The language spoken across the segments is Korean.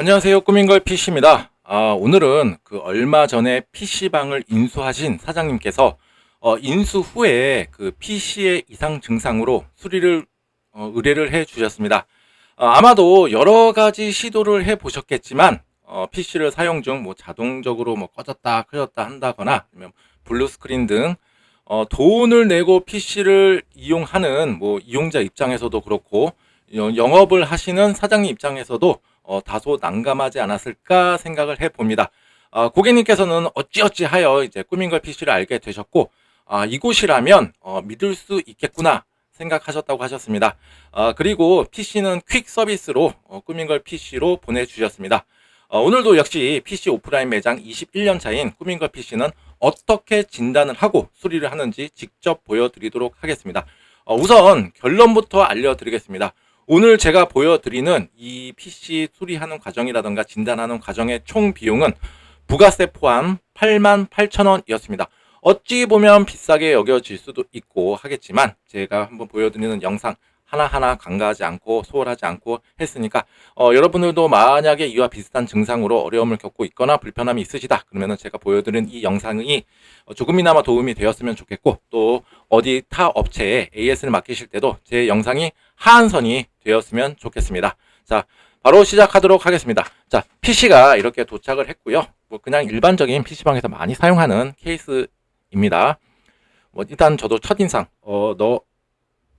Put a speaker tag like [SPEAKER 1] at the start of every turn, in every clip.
[SPEAKER 1] 안녕하세요. 꾸민걸 PC입니다. 오늘은 그 얼마 전에 PC방을 인수하신 사장님께서 인수 후에 그 PC의 이상 증상으로 수리를 의뢰를 해 주셨습니다. 아마도 여러 가지 시도를 해 보셨겠지만 PC를 사용 중 뭐 자동적으로 뭐 꺼졌다 켜졌다 한다거나 아니면 블루 스크린 등 돈을 내고 PC를 이용하는 뭐 이용자 입장에서도 그렇고 영업을 하시는 사장님 입장에서도 다소 난감하지 않았을까 생각을 해 봅니다. 고객님께서는 어찌어찌 하여 이제 꾸민걸 PC를 알게 되셨고, 이곳이라면 믿을 수 있겠구나 생각하셨다고 하셨습니다. 그리고 PC는 퀵 서비스로 꾸민걸 PC로 보내주셨습니다. 오늘도 역시 PC 오프라인 매장 21년 차인 꾸민걸 PC는 어떻게 진단을 하고 수리를 하는지 직접 보여드리도록 하겠습니다. 우선 결론부터 알려드리겠습니다. 오늘 제가 보여드리는 이 PC 수리하는 과정이라던가 진단하는 과정의 총 비용은 부가세 포함 88,000원이었습니다. 어찌 보면 비싸게 여겨질 수도 있고 하겠지만 제가 한번 보여드리는 영상 하나하나 간과하지 않고 소홀하지 않고 했으니까 여러분들도 만약에 이와 비슷한 증상으로 어려움을 겪고 있거나 불편함이 있으시다 그러면은 제가 보여드린 이 영상이 조금이나마 도움이 되었으면 좋겠고, 또 어디 타 업체에 AS를 맡기실 때도 제 영상이 하한선이 되었으면 좋겠습니다. 자, 바로 시작하도록 하겠습니다. 자, PC가 이렇게 도착을 했고요. 뭐 그냥 일반적인 PC방에서 많이 사용하는 케이스입니다. 뭐 일단 저도 첫인상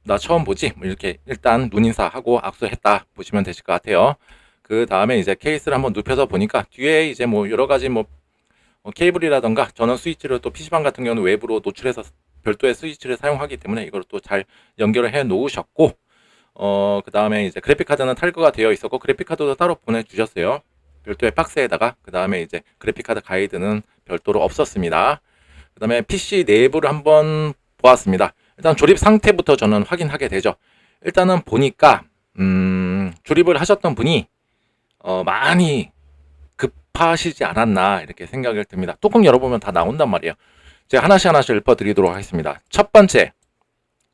[SPEAKER 1] 나 처음 보지? 뭐 이렇게 일단 눈인사하고 악수했다 보시면 되실 것 같아요. 그 다음에 이제 케이스를 한번 눕혀서 보니까 뒤에 이제 뭐 여러 가지 뭐 케이블이라던가 전원 스위치를 또 PC방 같은 경우는 외부로 노출해서 별도의 스위치를 사용하기 때문에 이걸 또 잘 연결을 해 놓으셨고, 그 다음에 이제 그래픽카드는 탈거가 되어 있었고 그래픽카드도 따로 보내주셨어요. 별도의 박스에다가. 그 다음에 이제 그래픽카드 가이드는 별도로 없었습니다. 그 다음에 PC 내부를 한번 보았습니다. 일단 조립 상태부터 저는 확인하게 되죠. 일단은 보니까 조립을 하셨던 분이 많이 급하시지 않았나 이렇게 생각을 듭니다. 뚜껑 열어보면 다 나온단 말이에요. 제가 하나씩 읊어드리도록 하겠습니다. 첫 번째,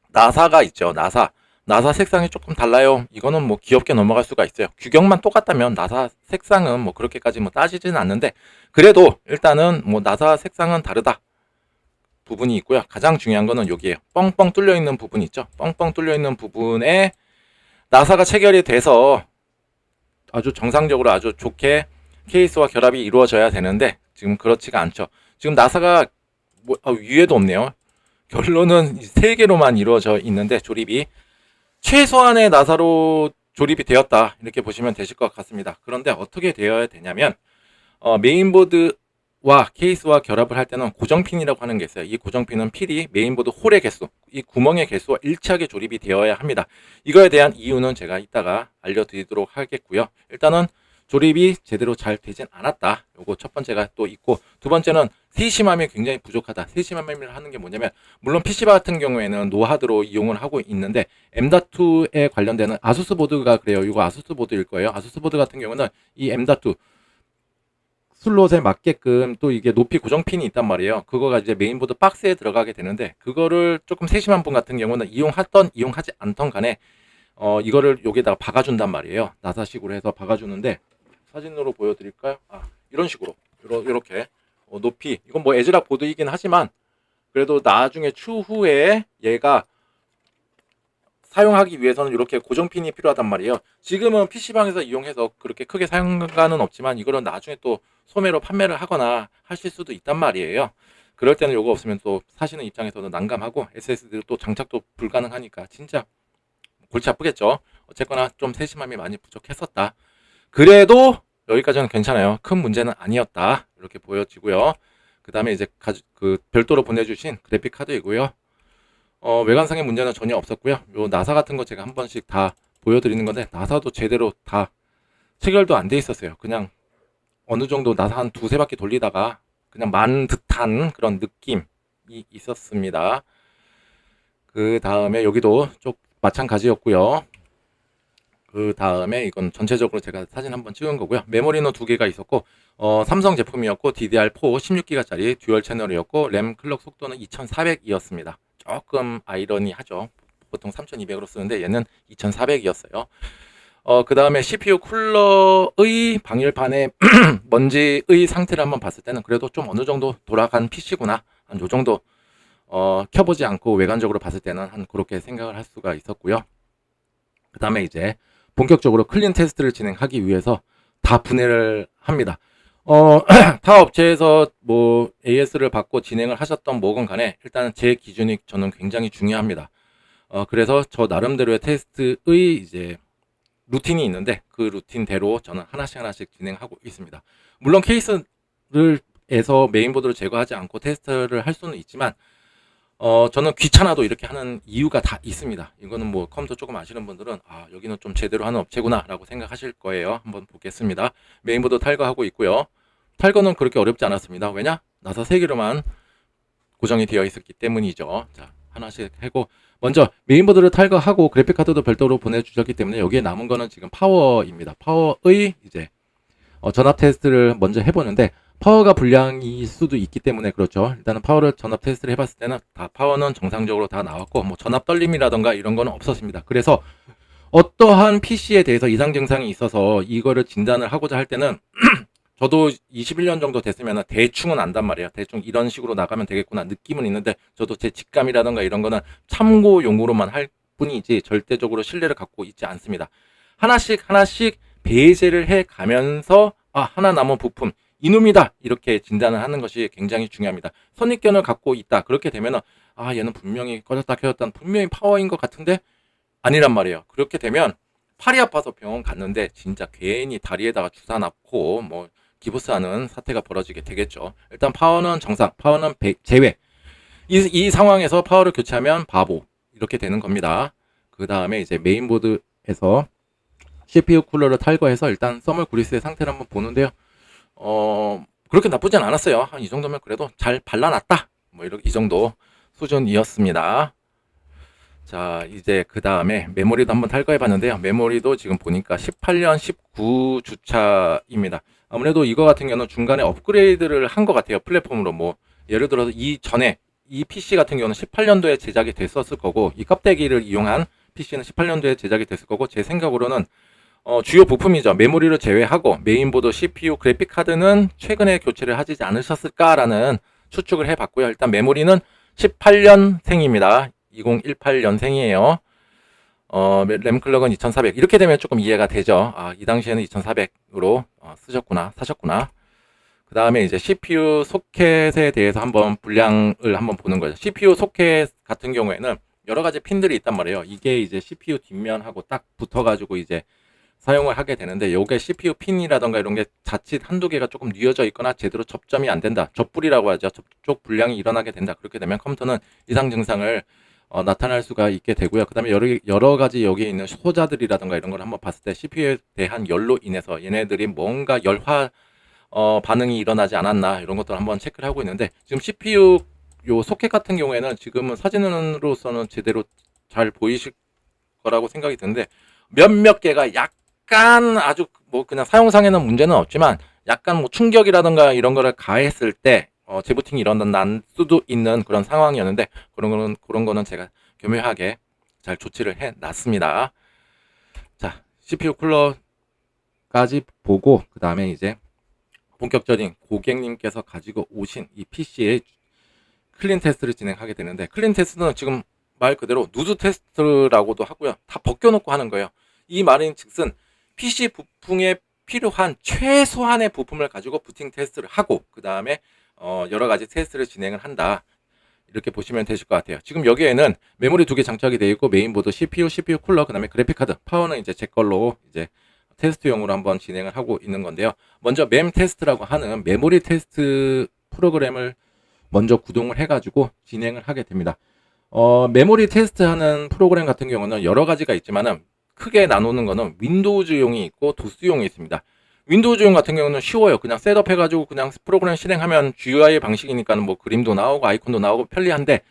[SPEAKER 1] 나사가 있죠. 나사 색상이 조금 달라요. 이거는 뭐 귀엽게 넘어갈 수가 있어요. 규격만 똑같다면 나사 색상은 뭐 그렇게까지 뭐 따지지는 않는데, 그래도 일단은 뭐 나사 색상은 다르다 부분이 있고요. 가장 중요한 거는 여기에요. 뻥뻥 뚫려 있는 부분 있죠. 뻥뻥 뚫려 있는 부분에 나사가 체결이 돼서 아주 정상적으로 아주 좋게 케이스와 결합이 이루어져야 되는데 지금 그렇지가 않죠. 지금 나사가 뭐, 위에도 없네요. 결론은 3개로만 이루어져 있는데 조립이 최소한의 나사로 조립이 되었다 이렇게 보시면 되실 것 같습니다. 그런데 어떻게 되어야 되냐면 메인보드와 케이스와 결합을 할 때는 고정핀이라고 하는 게 있어요. 이 고정핀은 필이 메인보드 홀의 개수, 이 구멍의 개수와 일치하게 조립이 되어야 합니다. 이거에 대한 이유는 제가 이따가 알려드리도록 하겠고요. 일단은 조립이 제대로 잘 되진 않았다. 요거 첫 번째가 또 있고, 두 번째는 세심함이 굉장히 부족하다. 세심함을 하는 게 뭐냐면, 물론 PC방 같은 경우에는 노하드로 이용을 하고 있는데 M.2에 관련되는 아수스 보드가 그래요. 이거 아수스 보드일 거예요. 아수스 보드 같은 경우는 이 M.2 슬롯에 맞게끔 또 이게 높이 고정핀이 있단 말이에요. 그거가 이제 메인보드 박스에 들어가게 되는데, 그거를 조금 세심한 분 같은 경우는 이용하지 않던 간에 이거를 여기다가 박아준단 말이에요. 나사식으로 해서 박아주는데, 사진으로 보여드릴까요? 이런 식으로 이렇게 높이, 이건 뭐 에즈락 보드이긴 하지만 그래도 나중에 추후에 얘가 사용하기 위해서는 이렇게 고정핀이 필요하단 말이에요. 지금은 PC방에서 이용해서 그렇게 크게 사용감은 없지만 이거는 나중에 또 소매로 판매를 하거나 하실 수도 있단 말이에요. 그럴 때는 이거 없으면 또 사시는 입장에서도 난감하고 SSD도 또 장착도 불가능하니까 진짜 골치 아프겠죠. 어쨌거나 좀 세심함이 많이 부족했었다. 그래도 여기까지는 괜찮아요. 큰 문제는 아니었다. 이렇게 보여지고요. 그 다음에 이제 별도로 보내주신 그래픽 카드이고요. 외관상의 문제는 전혀 없었고요. 요 나사 같은 거 제가 한 번씩 다 보여드리는 건데, 나사도 제대로 다 체결도 안 돼 있었어요. 그냥 어느 정도 나사 한 2-3바퀴 돌리다가 그냥 만 듯한 그런 느낌이 있었습니다. 그 다음에 여기도 좀 마찬가지였고요. 그 다음에 이건 전체적으로 제가 사진 한번 찍은 거고요. 메모리는 2개가 있었고, 삼성 제품이었고 DDR4 16기가짜리 듀얼 채널이었고, 램 클럭 속도는 2400이었습니다. 조금 아이러니하죠. 보통 3200으로 쓰는데 얘는 2400이었어요. 그 다음에 CPU 쿨러의 방열판의 먼지의 상태를 한번 봤을 때는 그래도 좀 어느 정도 돌아간 PC구나. 한 요 정도, 켜보지 않고 외관적으로 봤을 때는 한 그렇게 생각을 할 수가 있었고요. 그 다음에 이제 본격적으로 클린 테스트를 진행하기 위해서 다 분해를 합니다. 타 업체에서 뭐 AS를 받고 진행을 하셨던 뭐건 간에 일단은 제 기준이 저는 굉장히 중요합니다. 그래서 저 나름대로의 테스트의 이제 루틴이 있는데 그 루틴대로 저는 하나씩 진행하고 있습니다. 물론 케이스를 에서 메인보드를 제거하지 않고 테스트를 할 수는 있지만 저는 귀찮아도 이렇게 하는 이유가 다 있습니다. 이거는 뭐 컴퓨터 조금 아시는 분들은 아 여기는 좀 제대로 하는 업체구나 라고 생각하실 거예요. 한번 보겠습니다. 메인보드 탈거하고 있고요. 탈거는 그렇게 어렵지 않았습니다. 왜냐? 나사 3개로만 고정이 되어 있었기 때문이죠. 자, 하나씩 하고 먼저 메인보드를 탈거하고 그래픽카드도 별도로 보내주셨기 때문에 여기에 남은 거는 지금 파워입니다. 파워의 이제 전압 테스트를 먼저 해보는데 파워가 불량일 수도 있기 때문에 그렇죠. 일단은 파워를 전압 테스트를 해봤을 때는 다 파워는 정상적으로 다 나왔고 뭐 전압 떨림이라던가 이런 거는 없었습니다. 그래서 어떠한 PC에 대해서 이상 증상이 있어서 이거를 진단을 하고자 할 때는 저도 21년 정도 됐으면 대충은 안단 말이에요. 대충 이런 식으로 나가면 되겠구나 느낌은 있는데 저도 제 직감이라던가 이런 거는 참고용으로만 할 뿐이지 절대적으로 신뢰를 갖고 있지 않습니다. 하나씩 배제를 해 가면서 하나 남은 부품 이놈이다 이렇게 진단을 하는 것이 굉장히 중요합니다. 선입견을 갖고 있다 그렇게 되면 얘는 분명히 꺼졌다 켜졌다 분명히 파워인 것 같은데 아니란 말이에요. 그렇게 되면 팔이 아파서 병원 갔는데 진짜 괜히 다리에다가 주사 놨고 뭐 기부스하는 사태가 벌어지게 되겠죠. 일단 파워는 정상, 파워는 제외. 이 상황에서 파워를 교체하면 바보 이렇게 되는 겁니다. 그 다음에 이제 메인보드에서 CPU 쿨러를 탈거해서 일단 써멀 그리스의 상태를 한번 보는데요. 그렇게 나쁘진 않았어요. 한 이 정도면 그래도 잘 발라놨다. 뭐 이 정도 수준이었습니다. 자, 이제 그 다음에 메모리도 한번 탈거해 봤는데요. 메모리도 지금 보니까 18년 19 주차입니다. 아무래도 이거 같은 경우는 중간에 업그레이드를 한 것 같아요. 플랫폼으로 뭐 예를 들어서 이전에 이 PC 같은 경우는 18년도에 제작이 됐었을 거고 이 껍데기를 이용한 PC는 18년도에 제작이 됐을 거고 제 생각으로는 주요 부품이죠. 메모리를 제외하고 메인보드, CPU, 그래픽카드는 최근에 교체를 하지 않으셨을까라는 추측을 해봤고요. 일단 메모리는 18년생입니다. 2018년생이에요. 램 클럭은 2400 이렇게 되면 조금 이해가 되죠. 이 당시에는 2400으로 사셨구나. 그 다음에 이제 CPU 소켓에 대해서 한번 분량을 한번 보는 거죠. CPU 소켓 같은 경우에는 여러 가지 핀들이 있단 말이에요. 이게 이제 CPU 뒷면하고 딱 붙어가지고 이제 사용을 하게 되는데 요게 CPU 핀이라던가 이런 게 자칫 한두 개가 조금 뉘어져 있거나 제대로 접점이 안 된다. 접불이라고 하죠. 접촉 불량이 일어나게 된다. 그렇게 되면 컴퓨터는 이상 증상을 나타날 수가 있게 되고요. 그 다음에 여러 가지 여기에 있는 소자들이라던가 이런 걸 한번 봤을 때 CPU에 대한 열로 인해서 얘네들이 뭔가 열화 반응이 일어나지 않았나 이런 것들을 한번 체크를 하고 있는데 지금 CPU 요 소켓 같은 경우에는 지금은 사진으로서는 제대로 잘 보이실 거라고 생각이 드는데 몇몇 개가 약간 아주 뭐 그냥 사용상에는 문제는 없지만 약간 뭐 충격이라던가 이런 거를 가했을 때 재부팅이 일어날 수도 있는 그런 상황이었는데 그런 거는 제가 교묘하게 잘 조치를 해 놨습니다. 자, CPU 쿨러까지 보고 그 다음에 이제 본격적인 고객님께서 가지고 오신 이 PC의 클린 테스트를 진행하게 되는데 클린 테스트는 지금 말 그대로 누드 테스트라고도 하고요. 다 벗겨놓고 하는 거예요. 이 말인 즉슨 PC 부품에 필요한 최소한의 부품을 가지고 부팅 테스트를 하고 그 다음에 여러 가지 테스트를 진행을 한다. 이렇게 보시면 되실 것 같아요. 지금 여기에는 메모리 2개 장착이 되어 있고 메인보드, CPU 쿨러, 그 다음에 그래픽카드, 파워는 이제 제 걸로 이제 테스트용으로 한번 진행을 하고 있는 건데요. 먼저 맴 테스트라고 하는 메모리 테스트 프로그램을 먼저 구동을 해가지고 진행을 하게 됩니다. 메모리 테스트하는 프로그램 같은 경우는 여러 가지가 있지만은 크게 나누는 거는 윈도우즈용이 있고 도스용이 있습니다. 윈도우즈용 같은 경우는 쉬워요. 그냥 셋업해가지고 그냥 프로그램 실행하면 GUI 방식이니까 뭐 그림도 나오고 아이콘도 나오고 편리한데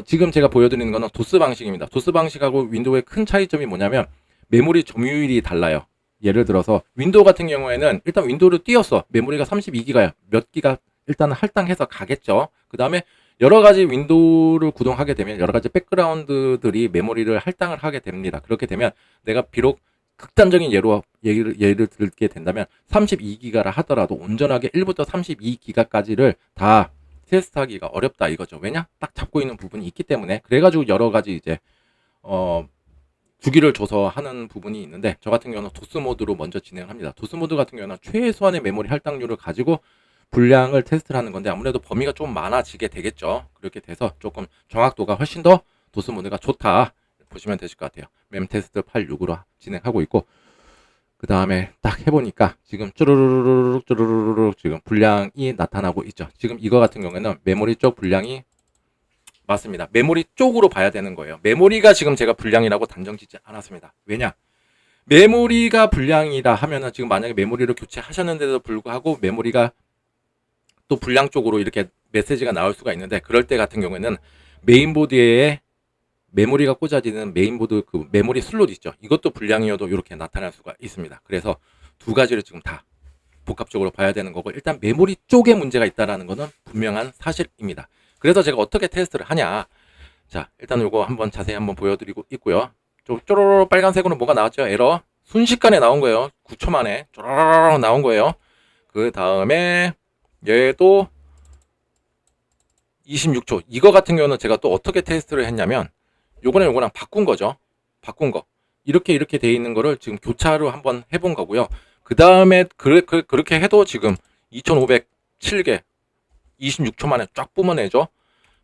[SPEAKER 1] 지금 제가 보여드리는 거는 도스 방식입니다. 도스 방식하고 윈도우의 큰 차이점이 뭐냐면 메모리 점유율이 달라요. 예를 들어서 윈도우 같은 경우에는 일단 윈도우를 띄웠어. 메모리가 32기가야. 몇 기가 일단 할당해서 가겠죠. 그 다음에 여러 가지 윈도우를 구동하게 되면 여러 가지 백그라운드들이 메모리를 할당을 하게 됩니다. 그렇게 되면 내가 비록 극단적인 예를 들게 된다면 32기가라 하더라도 온전하게 1부터 32기가까지를 다 테스트하기가 어렵다 이거죠. 왜냐? 딱 잡고 있는 부분이 있기 때문에. 그래가지고 여러 가지 이제 주기를 줘서 하는 부분이 있는데, 저 같은 경우는 도스 모드로 먼저 진행합니다. 도스 모드 같은 경우는 최소한의 메모리 할당률을 가지고 분량을 테스트를 하는 건데, 아무래도 범위가 좀 많아지게 되겠죠. 그렇게 돼서 조금 정확도가 훨씬 더 도스 모드가 좋다 보시면 되실 것 같아요. 램 테스트 86으로 진행하고 있고, 그 다음에 딱 해보니까 지금 쭈루루룩 지금 분량이 나타나고 있죠. 지금 이거 같은 경우에는 메모리 쪽 분량이 맞습니다. 메모리 쪽으로 봐야 되는 거예요. 메모리가 지금 제가 불량이라고 단정 짓지 않았습니다. 왜냐? 메모리가 불량이라 하면은 지금 만약에 메모리를 교체하셨는데도 불구하고 메모리가 또 불량 쪽으로 이렇게 메시지가 나올 수가 있는데, 그럴 때 같은 경우에는 메인보드에 메모리가 꽂아지는 메인보드 그 메모리 슬롯 있죠. 이것도 불량이어도 이렇게 나타날 수가 있습니다. 그래서 두 가지를 지금 다 복합적으로 봐야 되는 거고, 일단 메모리 쪽에 문제가 있다라는 것은 분명한 사실입니다. 그래서 제가 어떻게 테스트를 하냐. 자, 일단 이거 한번 자세히 한번 보여드리고 있고요. 쪼로로 빨간색으로 뭐가 나왔죠? 에러. 순식간에 나온 거예요. 9초 만에 쪼로로 나온 거예요. 그 다음에 얘도 26초. 이거 같은 경우는 제가 또 어떻게 테스트를 했냐면, 요거랑 바꾼 거죠. 바꾼 거. 이렇게 돼 있는 거를 지금 교차로 한번 해본 거고요. 그 다음에 그렇게 해도 지금 2507개 26초 만에 쫙 뿜어내죠.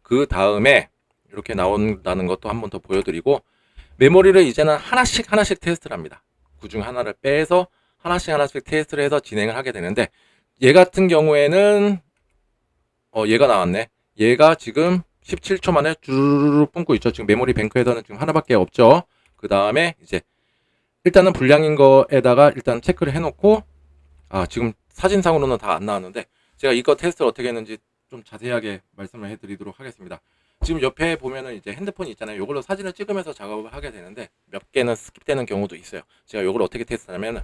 [SPEAKER 1] 그 다음에 이렇게 나온다는 것도 한번 더 보여드리고, 메모리를 이제는 하나씩 테스트를 합니다. 그 중 하나를 빼서 하나씩 테스트를 해서 진행을 하게 되는데, 얘 같은 경우에는 얘가 나왔네. 얘가 지금 17초 만에 주르르 뿜고 있죠. 지금 메모리 뱅크에서는 지금 하나밖에 없죠. 그 다음에 이제 일단은 불량인 거에다가 일단 체크를 해놓고, 지금 사진상으로는 다 안 나왔는데 제가 이거 테스트를 어떻게 했는지 좀 자세하게 말씀을 해드리도록 하겠습니다. 지금 옆에 보면은 이제 핸드폰이 있잖아요. 이걸로 사진을 찍으면서 작업을 하게 되는데 몇 개는 스킵되는 경우도 있어요. 제가 이걸 어떻게 테스트하냐면,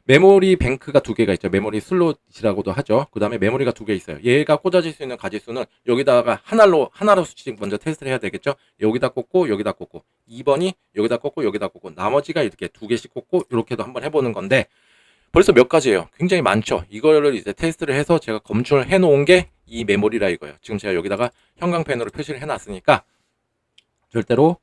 [SPEAKER 1] 메모리 뱅크가 두 개가 있죠. 메모리 슬롯이라고도 하죠. 그 다음에 메모리가 두 개 있어요. 얘가 꽂아질 수 있는 가지수는 여기다가 하나로씩 먼저 테스트를 해야 되겠죠. 여기다 꽂고 여기다 꽂고, 2번이 여기다 꽂고 여기다 꽂고, 나머지가 이렇게 두 개씩 꽂고 이렇게도 한번 해보는 건데, 벌써 몇 가지예요. 굉장히 많죠. 이거를 이제 테스트를 해서 제가 검출을 해 놓은 게 이 메모리라 이거예요. 지금 제가 여기다가 형광펜으로 표시를 해 놨으니까 절대로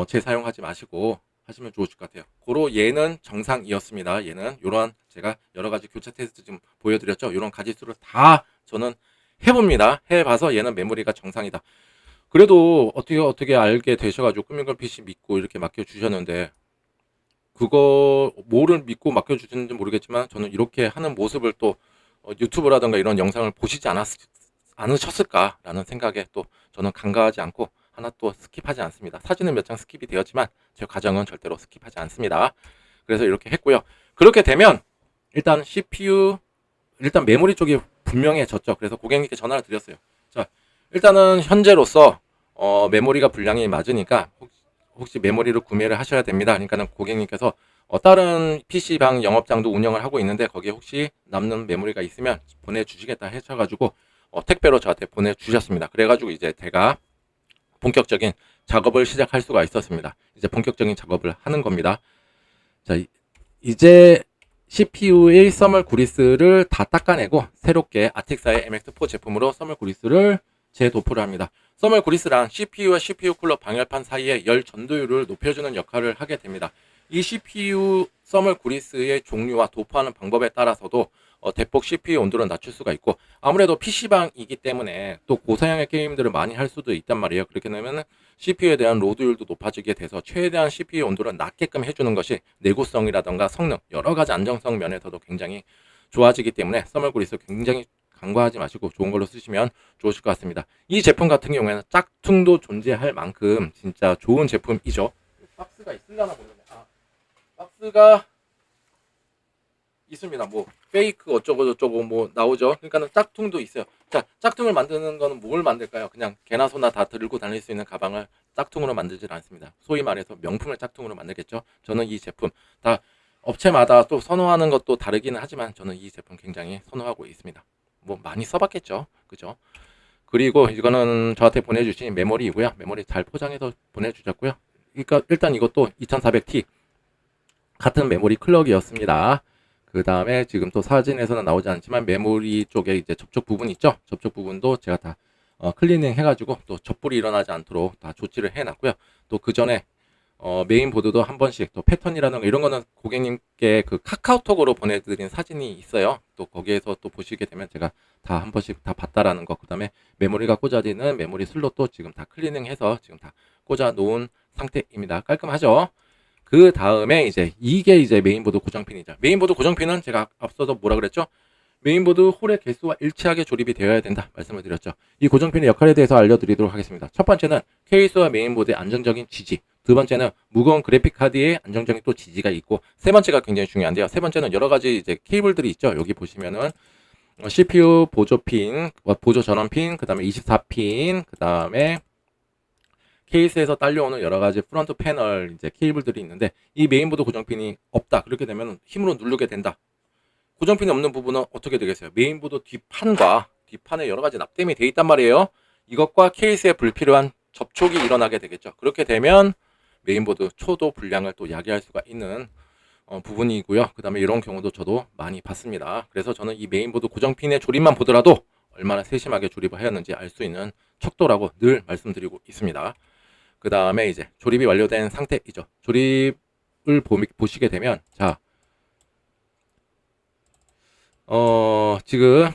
[SPEAKER 1] 재사용하지 마시고 하시면 좋으실 것 같아요. 고로 얘는 정상이었습니다. 얘는 요런 제가 여러 가지 교차 테스트 지금 보여드렸죠. 요런 가지수를 다 저는 해봅니다. 해봐서 얘는 메모리가 정상이다. 그래도 어떻게 알게 되셔가지고 꾸민걸 PC 믿고 이렇게 맡겨주셨는데, 그거 뭐를 믿고 맡겨주셨는지 모르겠지만 저는 이렇게 하는 모습을 또 유튜브라든가 이런 영상을 보시지 않으셨을까라는 생각에 또 저는 간과하지 않고 하나 또 스킵하지 않습니다. 사진은 몇 장 스킵이 되었지만 제 과정은 절대로 스킵하지 않습니다. 그래서 이렇게 했고요. 그렇게 되면 일단 CPU, 일단 메모리 쪽이 분명해졌죠. 그래서 고객님께 전화를 드렸어요. 자, 일단은 현재로서 메모리가 불량이 맞으니까 혹시 메모리를 구매를 하셔야 됩니다. 그러니까는 고객님께서 다른 PC방 영업장도 운영을 하고 있는데 거기에 혹시 남는 메모리가 있으면 보내주시겠다 하셔가지고 택배로 저한테 보내주셨습니다. 그래가지고 이제 제가 본격적인 작업을 시작할 수가 있었습니다. 이제 본격적인 작업을 하는 겁니다. 자, 이제 CPU의 써멀 그리스를 다 닦아내고 새롭게 아텍사의 MX4 제품으로 써멀 그리스를 재도포를 합니다. 써멀 그리스란 CPU와 CPU 쿨러 방열판 사이의 열 전도율을 높여주는 역할을 하게 됩니다. 이 CPU 써멀 그리스의 종류와 도포하는 방법에 따라서도 대폭 CPU 온도를 낮출 수가 있고, 아무래도 PC방이기 때문에 또 고사양의 게임들을 많이 할 수도 있단 말이에요. 그렇게 되면 CPU에 대한 로드율도 높아지게 돼서 최대한 CPU 온도를 낮게끔 해주는 것이 내구성이라던가 성능, 여러 가지 안정성 면에서도 굉장히 좋아지기 때문에 써멀 그리스 굉장히 간과하지 마시고 좋은 걸로 쓰시면 좋으실 것 같습니다. 이 제품 같은 경우에는 짝퉁도 존재할 만큼 진짜 좋은 제품이죠. 박스가 있으려나 모르겠네. 박스가 있습니다. 뭐 페이크 어쩌고 저쩌고 뭐 나오죠. 그러니까는 짝퉁도 있어요. 자, 짝퉁을 만드는 거는 뭘 만들까요? 그냥 개나 소나 다 들고 다닐 수 있는 가방을 짝퉁으로 만들질 않습니다. 소위 말해서 명품을 짝퉁으로 만들겠죠. 저는 이 제품 다 업체마다 또 선호하는 것도 다르기는 하지만 저는 이 제품 굉장히 선호하고 있습니다. 뭐 많이 써봤겠죠. 그죠? 그리고 이거는 저한테 보내주신 메모리이고요. 메모리 잘 포장해서 보내주셨고요. 그러니까 일단 이것도 2400T 같은 메모리 클럭이었습니다. 그 다음에 지금 또 사진에서는 나오지 않지만 메모리 쪽에 이제 접촉 부분 있죠. 접촉 부분도 제가 다 클리닝 해가지고 또 접불이 일어나지 않도록 다 조치를 해놨고요. 또 그 전에 메인보드도 한 번씩 또 패턴이라는 거 이런 거는 고객님께 그 카카오톡으로 보내드린 사진이 있어요. 또 거기에서 또 보시게 되면 제가 다 한 번씩 다 봤다라는 거. 그 다음에 메모리가 꽂아지는 메모리 슬롯도 지금 다 클리닝해서 지금 다 꽂아 놓은 상태입니다. 깔끔하죠? 그 다음에 이게 이제 메인보드 고정핀이죠. 메인보드 고정핀은 제가 앞서도 뭐라 그랬죠? 메인보드 홀의 개수와 일치하게 조립이 되어야 된다 말씀을 드렸죠. 이 고정핀의 역할에 대해서 알려드리도록 하겠습니다. 첫 번째는 케이스와 메인보드의 안정적인 지지, 두 번째는 무거운 그래픽카드의 안정적인 또 지지가 있고, 세 번째가 굉장히 중요한데요. 세 번째는 여러 가지 이제 케이블들이 있죠. 여기 보시면은 CPU 보조핀, 보조 전원핀, 그 다음에 24핀, 그 다음에 케이스에서 딸려오는 여러 가지 프론트 패널 이제 케이블들이 있는데, 이 메인보드 고정핀이 없다. 그렇게 되면 힘으로 누르게 된다. 고정핀이 없는 부분은 어떻게 되겠어요? 메인보드 뒷판에 여러 가지 납땜이 되어 있단 말이에요. 이것과 케이스에 불필요한 접촉이 일어나게 되겠죠. 그렇게 되면 메인보드 초도 불량을 또 야기할 수가 있는 부분이고요. 그 다음에 이런 경우도 저도 많이 봤습니다. 그래서 저는 이 메인보드 고정핀의 조립만 보더라도 얼마나 세심하게 조립을 하였는지 알 수 있는 척도라고 늘 말씀드리고 있습니다. 그 다음에 이제 조립이 완료된 상태이죠. 조립을 보시게 되면, 자, 지금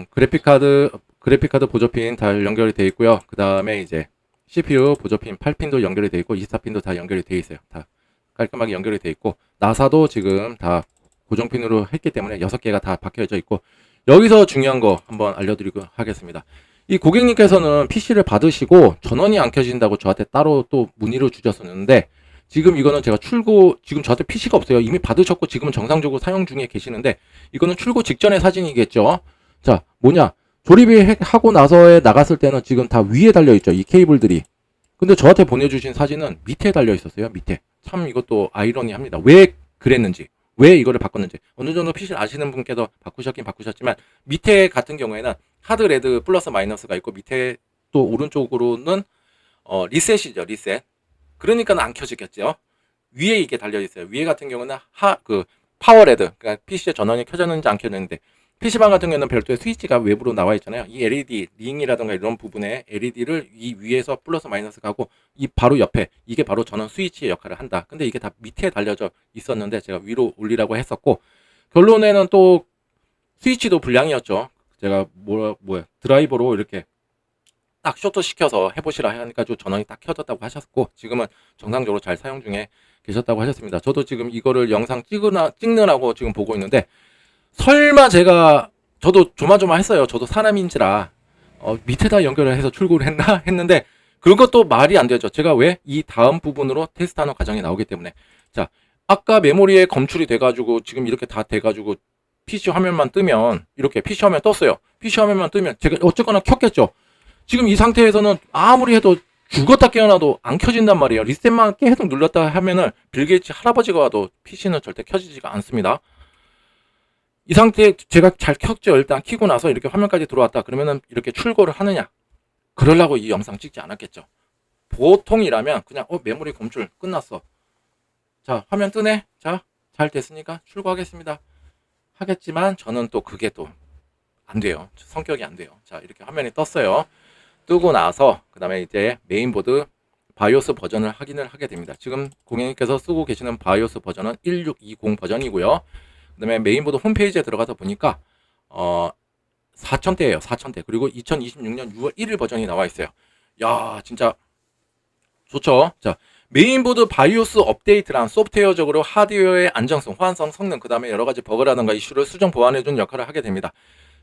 [SPEAKER 1] 그래픽카드 보조핀 다 연결이 되어 있고요. 그 다음에 이제 CPU 보조핀 8핀도 연결이 되어 있고 24핀도 다 연결이 되어 있어요. 다 깔끔하게 연결이 되어 있고, 나사도 지금 다 고정핀으로 했기 때문에 6개가 다 박혀져 있고, 여기서 중요한 거 한번 알려드리고 하겠습니다. 이 고객님께서는 PC를 받으시고 전원이 안 켜진다고 저한테 따로 또 문의를 주셨었는데, 지금 이거는 제가 지금 저한테 PC가 없어요. 이미 받으셨고 지금은 정상적으로 사용 중에 계시는데, 이거는 출고 직전의 사진이겠죠. 자, 뭐냐, 조립이 하고 나서에 나갔을 때는 지금 다 위에 달려있죠, 이 케이블들이. 근데 저한테 보내주신 사진은 밑에 달려 있었어요. 밑에. 참 이것도 아이러니합니다. 왜 그랬는지, 왜 이거를 바꿨는지. 어느 정도 PC를 아시는 분께서 바꾸셨긴 바꾸셨지만, 밑에 같은 경우에는 하드 레드 플러스 마이너스가 있고, 밑에 또 오른쪽으로는 리셋이죠. 리셋. 그러니까 안 켜지겠죠. 위에 이게 달려 있어요. 위에 같은 경우는 파워 레드, 그러니까 PC의 전원이 켜졌는지 안 켜졌는데, PC방 같은 경우는 별도의 스위치가 외부로 나와 있잖아요. 이 LED 링이라든가 이런 부분에 LED를 이 위에서 플러스 마이너스 가고, 이 바로 옆에 이게 바로 전원 스위치의 역할을 한다. 근데 이게 다 밑에 달려져 있었는데 제가 위로 올리라고 했었고, 결론에는 또 스위치도 불량이었죠. 제가 드라이버로 이렇게 딱 쇼트 시켜서 해보시라 하니까 전원이 딱 켜졌다고 하셨고, 지금은 정상적으로 잘 사용 중에 계셨다고 하셨습니다. 저도 지금 이거를 영상 찍느라고 지금 보고 있는데, 설마 저도 조마조마했어요. 저도 사람인지라 밑에다 연결을 해서 출고를 했나 했는데, 그것도 말이 안 되죠. 제가 왜? 이 다음 부분으로 테스트하는 과정이 나오기 때문에. 자, 아까 메모리에 검출이 돼가지고 지금 이렇게 다 돼가지고 PC 화면만 뜨면, 이렇게 PC 화면 떴어요. PC 화면만 뜨면 제가 어쨌거나 켰겠죠. 지금 이 상태에서는 아무리 해도 죽었다 깨어나도 안 켜진단 말이에요. 리셋만 계속 눌렀다 하면은 빌 게이츠 할아버지가 와도 PC는 절대 켜지지가 않습니다. 이 상태에 제가 잘 켰죠. 일단 켜고 나서 이렇게 화면까지 들어왔다. 그러면은 이렇게 출고를 하느냐? 그러려고 이 영상 찍지 않았겠죠. 보통이라면 그냥 메모리 검출 끝났어. 자, 화면 뜨네. 자, 잘 됐으니까 출고하겠습니다. 하겠지만 저는 또 그게 또 안 돼요. 성격이 안 돼요. 자, 이렇게 화면이 떴어요. 뜨고 나서 그 다음에 이제 메인보드 바이오스 버전을 확인을 하게 됩니다. 지금 고객님께서 쓰고 계시는 바이오스 버전은 1620 버전이고요. 그 다음에 메인보드 홈페이지에 들어가서 보니까 4000대예요. 4000대. 그리고 2026년 6월 1일 버전이 나와 있어요. 야, 진짜 좋죠. 자, 메인보드 바이오스 업데이트란 소프트웨어적으로 하드웨어의 안정성, 호환성, 성능, 그 다음에 여러 가지 버그라든가 이슈를 수정 보완해준 역할을 하게 됩니다.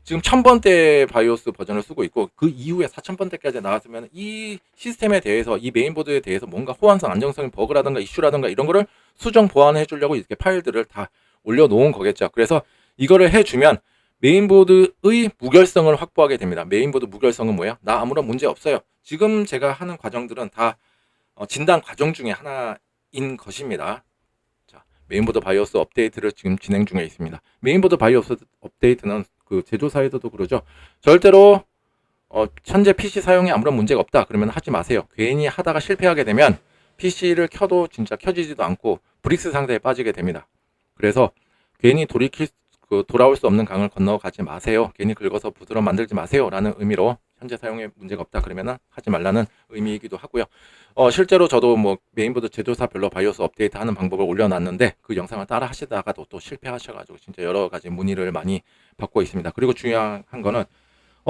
[SPEAKER 1] 지금 1000번대 바이오스 버전을 쓰고 있고, 그 이후에 4000번대까지 나왔으면 이 시스템에 대해서, 이 메인보드에 대해서 뭔가 호환성, 안정성, 버그라든가 이슈라든가 이런 거를 수정 보완해 주려고 이렇게 파일들을 다 올려놓은 거겠죠. 그래서 이거를 해주면 메인보드의 무결성을 확보하게 됩니다. 메인보드 무결성은 뭐예요? 나 아무런 문제 없어요. 지금 제가 하는 과정들은 다 진단 과정 중에 하나인 것입니다. 자, 메인보드 바이오스 업데이트를 지금 진행 중에 있습니다. 메인보드 바이오스 업데이트는 그 제조사에서도 그러죠. 절대로 현재 PC 사용에 아무런 문제가 없다 그러면 하지 마세요. 괜히 하다가 실패하게 되면 PC를 켜도 진짜 켜지지도 않고 브릭스 상태에 빠지게 됩니다. 그래서 괜히 돌아올 수 없는 강을 건너가지 마세요. 괜히 긁어서 부드러움 만들지 마세요. 라는 의미로 현재 사용에 문제가 없다 그러면은 하지 말라는 의미이기도 하고요. 실제로 저도 뭐 메인보드 제조사별로 바이오스 업데이트 하는 방법을 올려놨는데 그 영상을 따라 하시다가도 또 실패하셔가지고 진짜 여러 가지 문의를 많이 받고 있습니다. 그리고 중요한 거는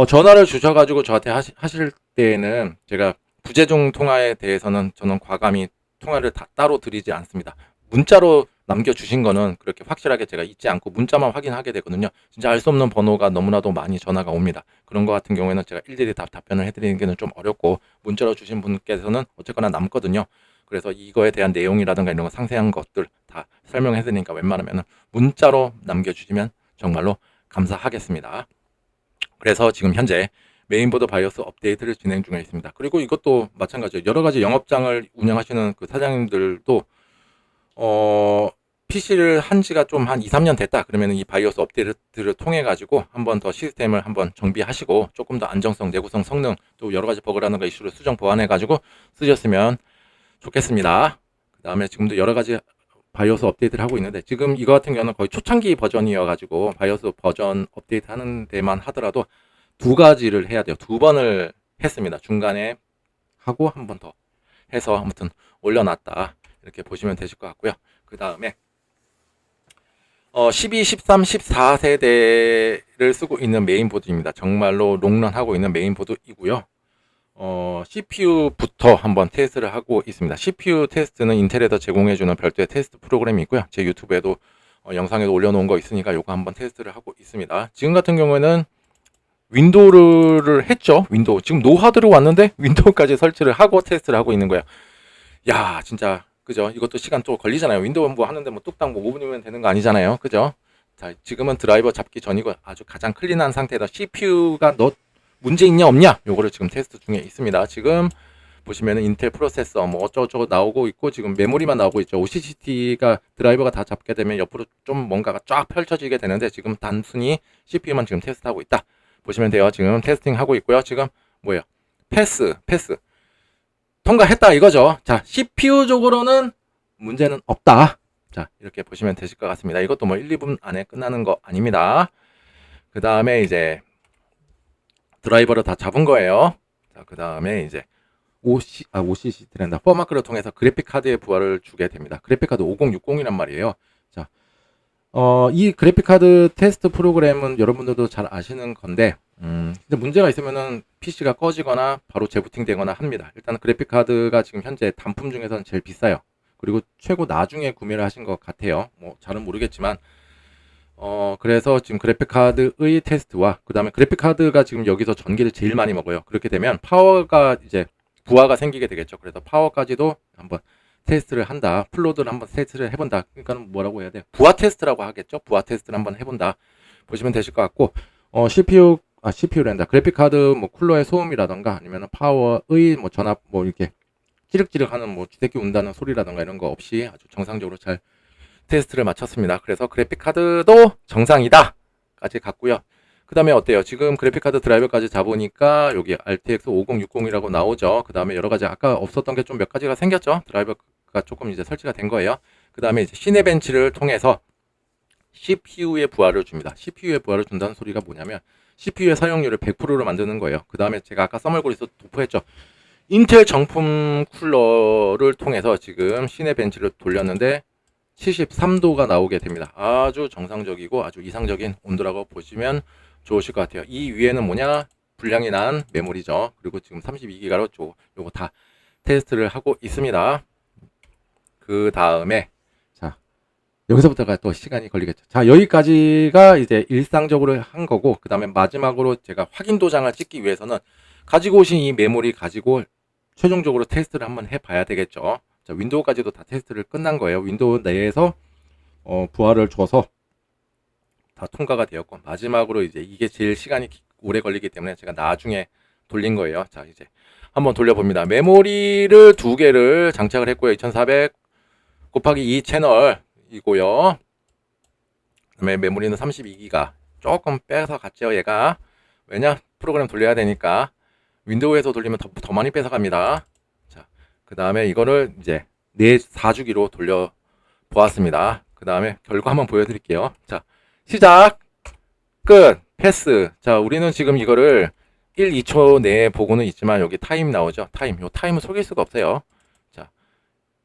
[SPEAKER 1] 전화를 주셔가지고 저한테 하실 때에는 제가 부재중 통화에 대해서는 저는 과감히 통화를 다 따로 드리지 않습니다. 문자로 남겨주신 거는 그렇게 확실하게 제가 잊지 않고 문자만 확인하게 되거든요. 진짜 알 수 없는 번호가 너무나도 많이 전화가 옵니다. 그런 거 같은 경우에는 제가 일일이 답변을 해드리는 게 좀 어렵고 문자로 주신 분께서는 어쨌거나 남거든요. 그래서 이거에 대한 내용이라든가 이런 거 상세한 것들 다 설명해 드리니까 웬만하면 문자로 남겨주시면 정말로 감사하겠습니다. 그래서 지금 현재 메인보드 바이오스 업데이트를 진행 중에 있습니다. 그리고 이것도 마찬가지예요. 여러 가지 영업장을 운영하시는 그 사장님들도 PC를 한 지가 좀 한 2, 3년 됐다. 그러면 이 바이오스 업데이트를 통해 가지고 한번 더 시스템을 한번 정비하시고 조금 더 안정성, 내구성, 성능 또 여러 가지 버그라는 거 이슈를 수정 보완해 가지고 쓰셨으면 좋겠습니다. 그 다음에 지금도 여러 가지 바이오스 업데이트를 하고 있는데 지금 이거 같은 경우는 거의 초창기 버전이어 가지고 바이오스 버전 업데이트 하는 데만 하더라도 2가지를 해야 돼요. 2번을 했습니다. 중간에 하고 한 번 더 해서 아무튼 올려놨다. 이렇게 보시면 되실 것 같고요. 그 다음에 12, 13, 14세대를 쓰고 있는 메인보드입니다. 정말로 롱런하고 있는 메인보드이고요. CPU부터 한번 테스트를 하고 있습니다. CPU 테스트는 인텔에서 제공해주는 별도의 테스트 프로그램이 있고요. 제 유튜브에도 영상에도 올려놓은 거 있으니까 요거 한번 테스트를 하고 있습니다. 지금 같은 경우에는 윈도우를 했죠. 윈도우. 지금 노하드로 왔는데 윈도우까지 설치를 하고 테스트를 하고 있는 거예요. 야, 진짜 그죠? 이것도 시간 또 걸리잖아요. 윈도우 뭐 하는데 뭐 뚝딱 뭐 5분이면 되는 거 아니잖아요. 그죠? 자, 지금은 드라이버 잡기 전이고 아주 가장 클린한 상태에서 CPU가 너 문제 있냐 없냐? 요거를 지금 테스트 중에 있습니다. 지금 보시면은 인텔 프로세서 뭐 어쩌고저쩌고 나오고 있고 지금 메모리만 나오고 있죠. OCCT가 드라이버가 다 잡게 되면 옆으로 좀 뭔가가 쫙 펼쳐지게 되는데 지금 단순히 CPU만 지금 테스트하고 있다. 보시면 돼요. 지금 테스팅 하고 있고요. 지금 뭐예요? 패스 통과했다 이거죠. 자, CPU적으로는 문제는 없다. 자, 이렇게 보시면 되실 것 같습니다. 이것도 뭐 1, 2분 안에 끝나는 거 아닙니다. 그 다음에 이제 드라이버를 다 잡은 거예요. 자, 그 다음에 이제 OCCT란다. 퍼마크를 통해서 그래픽 카드의 부하를 주게 됩니다. 그래픽 카드 5060이란 말이에요. 자, 이 그래픽 카드 테스트 프로그램은 여러분들도 잘 아시는 건데, 근데 문제가 있으면은 PC가 꺼지거나 바로 재부팅 되거나 합니다. 일단 그래픽 카드가 지금 현재 단품 중에서는 제일 비싸요. 그리고 최고 나중에 구매를 하신 것 같아요. 뭐 잘은 모르겠지만, 그래서 지금 그래픽 카드의 테스트와 그 다음에 그래픽 카드가 지금 여기서 전기를 제일 많이 먹어요. 그렇게 되면 파워가 이제 부하가 생기게 되겠죠. 그래서 파워까지도 한번 테스트를 한다. 플로드를 한번 테스트를 해본다. 그러니까 뭐라고 해야 돼? 부하 테스트라고 하겠죠. 부하 테스트를 한번 해본다. 보시면 되실 것 같고, CPU란다. 그래픽 카드 뭐 쿨러의 소음이라던가 아니면 파워의 뭐 전압 뭐 이렇게 찌륵찌륵하는 뭐 쥐새끼 운다는 소리라던가 이런 거 없이 아주 정상적으로 잘 테스트를 마쳤습니다. 그래서 그래픽 카드도 정상이다 까지 갔고요. 그 다음에 어때요? 지금 그래픽 카드 드라이버까지 잡으니까 여기 RTX 5060이라고 나오죠. 그 다음에 여러 가지 아까 없었던 게 좀 몇 가지가 생겼죠. 드라이버가 조금 이제 설치가 된 거예요. 그 다음에 이제 시네벤치를 통해서 CPU의 부하를 줍니다. CPU의 부하를 준다는 소리가 뭐냐면 CPU의 사용률을 100%로 만드는 거예요. 그 다음에 제가 아까 써멀고리에서 도포했죠. 인텔 정품 쿨러를 통해서 지금 시네벤치를 돌렸는데 73도가 나오게 됩니다. 아주 정상적이고 아주 이상적인 온도라고 보시면 좋으실 것 같아요. 이 위에는 뭐냐? 불량이 난 메모리죠. 그리고 지금 32기가로 요거 다 테스트를 하고 있습니다. 그 다음에 자, 여기서부터가 또 시간이 걸리겠죠. 자, 여기까지가 이제 일상적으로 한 거고, 그 다음에 마지막으로 제가 확인 도장을 찍기 위해서는 가지고 오신 이 메모리 가지고 최종적으로 테스트를 한번 해봐야 되겠죠. 자, 윈도우까지도 다 테스트를 끝난 거예요. 윈도우 내에서 부하를 줘서 다 통과가 되었고, 마지막으로 이제 이게 제일 시간이 오래 걸리기 때문에 제가 나중에 돌린 거예요. 자, 이제 한번 돌려봅니다. 메모리를 2개를 장착을 했고요. 2400 곱하기 2 채널이고요. 그다음에 메모리는 32기가 조금 빼서 갔죠. 얘가 왜냐? 프로그램 돌려야 되니까 윈도우에서 돌리면 더 많이 뺏어 갑니다. 자, 그 다음에 이거를 이제 4주기로 돌려 보았습니다. 그 다음에 결과 한번 보여드릴게요. 자, 시작, 끝, 패스. 자, 우리는 지금 이거를 1, 2초 내에 보고는 있지만 여기 타임 나오죠. 타임. 요 타임은 속일 수가 없어요. 자,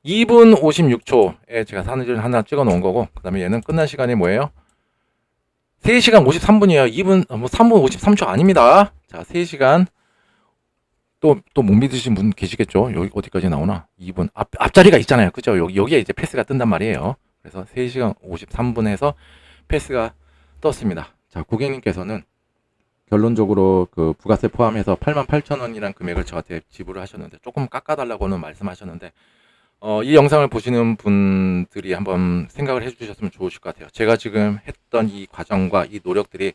[SPEAKER 1] 2분 56초에 제가 사진을 하나 찍어 놓은 거고, 그 다음에 얘는 끝난 시간이 뭐예요? 3시간 53분이에요. 2분, 3분 53초 아닙니다. 자, 3시간. 또 못 믿으신 분 계시겠죠? 여기 어디까지 나오나? 2분. 앞자리가 있잖아요. 그죠? 여기에 이제 패스가 뜬단 말이에요. 그래서 3시간 53분에서 패스가 떴습니다. 자, 고객님께서는 결론적으로 그 부가세 포함해서 88,000원이라는 금액을 저한테 지불을 하셨는데, 조금 깎아달라고는 말씀하셨는데, 이 영상을 보시는 분들이 한번 생각을 해주셨으면 좋으실 것 같아요. 제가 지금 했던 이 과정과 이 노력들이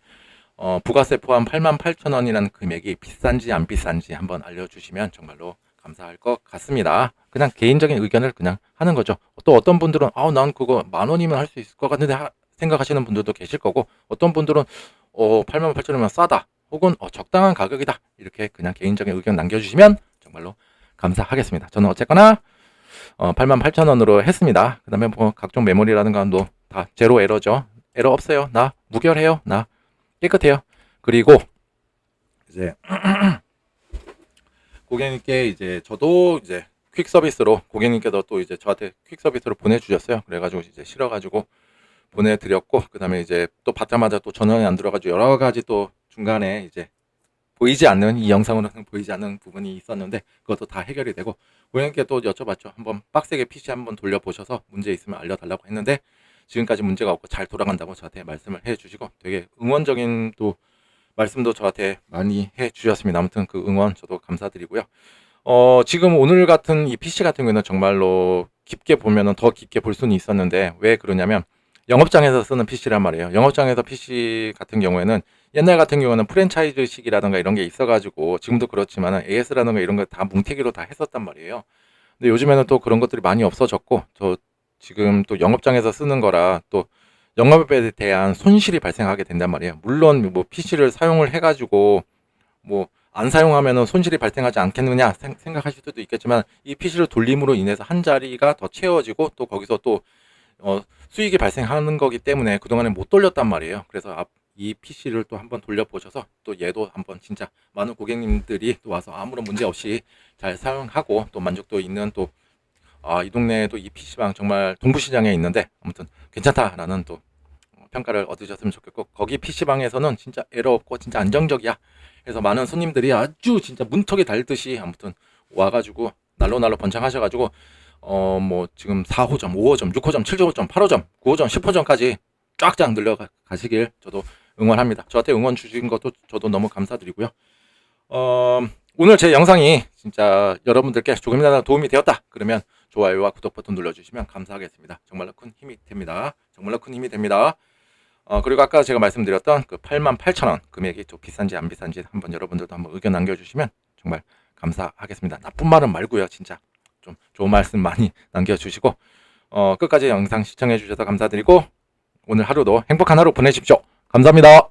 [SPEAKER 1] 부가세 포함 88,000원이라는 금액이 비싼지 안 비싼지 한번 알려주시면 정말로 감사할 것 같습니다. 그냥 개인적인 의견을 그냥 하는 거죠. 또 어떤 분들은 난 그거 10,000원이면 할 수 있을 것 같은데 생각하시는 분들도 계실 거고, 어떤 분들은 88,000원이면 싸다, 혹은 적당한 가격이다, 이렇게 그냥 개인적인 의견 남겨주시면 정말로 감사하겠습니다. 저는 어쨌거나 88,000원으로 했습니다. 그 다음에 뭐 각종 메모리라든가 다 제로 에러죠. 에러 없어요. 나 무결해요. 나 깨끗해요. 그리고 이제 고객님께 이제 저도 이제 퀵 서비스로, 고객님께서 또 이제 저한테 퀵 서비스로 보내주셨어요. 그래가지고 이제 실어가지고 보내드렸고, 그 다음에 이제 또 받자마자 또 전원이 안 들어가지고 여러 가지 또 중간에 이제 보이지 않는, 이 영상으로는 보이지 않는 부분이 있었는데 그것도 다 해결이 되고, 고객님께 또 여쭤봤죠. 한번 빡세게 PC 한번 돌려보셔서 문제 있으면 알려달라고 했는데 지금까지 문제가 없고 잘 돌아간다고 저한테 말씀을 해주시고, 되게 응원적인 또 말씀도 저한테 많이 해주셨습니다. 아무튼 그 응원 저도 감사드리고요. 지금 오늘 같은 이 PC 같은 경우는 정말로 깊게 보면은 더 깊게 볼 수는 있었는데, 왜 그러냐면 영업장에서 쓰는 PC란 말이에요. 영업장에서 PC 같은 경우에는 옛날 같은 경우는 프랜차이즈식이라든가 이런 게 있어가지고, 지금도 그렇지만 AS라든가 이런 거 다 뭉태기로 다 했었단 말이에요. 근데 요즘에는 또 그런 것들이 많이 없어졌고, 저 지금 또 영업장에서 쓰는 거라 또 영업에 대한 손실이 발생하게 된단 말이에요. 물론 뭐 PC를 사용을 해가지고 뭐 안 사용하면은 손실이 발생하지 않겠느냐 생각하실 수도 있겠지만, 이 PC를 돌림으로 인해서 한 자리가 더 채워지고, 또 거기서 또 수익이 발생하는 거기 때문에 그동안에 못 돌렸단 말이에요. 그래서 이 PC를 또 한번 돌려보셔서 또 얘도 한번 진짜 많은 고객님들이 또 와서 아무런 문제 없이 잘 사용하고 또 만족도 있는, 또 이 동네에도 이 PC방 정말 동부시장에 있는데 아무튼 괜찮다라는 또 평가를 얻으셨으면 좋겠고, 거기 PC방에서는 진짜 에러 없고 진짜 안정적이야. 그래서 많은 손님들이 아주 진짜 문턱에 달듯이 아무튼 와가지고 날로 번창하셔가지고 뭐 지금 4호점, 5호점, 6호점, 7호점, 8호점, 9호점, 10호점까지 쫙쫙 늘려가시길 저도 응원합니다. 저한테 응원 주신 것도 저도 너무 감사드리고요. 오늘 제 영상이 진짜 여러분들께 조금이나마 도움이 되었다 그러면 좋아요와 구독 버튼 눌러주시면 감사하겠습니다. 정말로 큰 힘이 됩니다. 정말로 큰 힘이 됩니다. 그리고 아까 제가 말씀드렸던 그 88,000원 금액이 좀 비싼지 안 비싼지 한번 여러분들도 한번 의견 남겨주시면 정말 감사하겠습니다. 나쁜 말은 말고요. 진짜 좀 좋은 말씀 많이 남겨주시고, 끝까지 영상 시청해 주셔서 감사드리고, 오늘 하루도 행복한 하루 보내십시오. 감사합니다.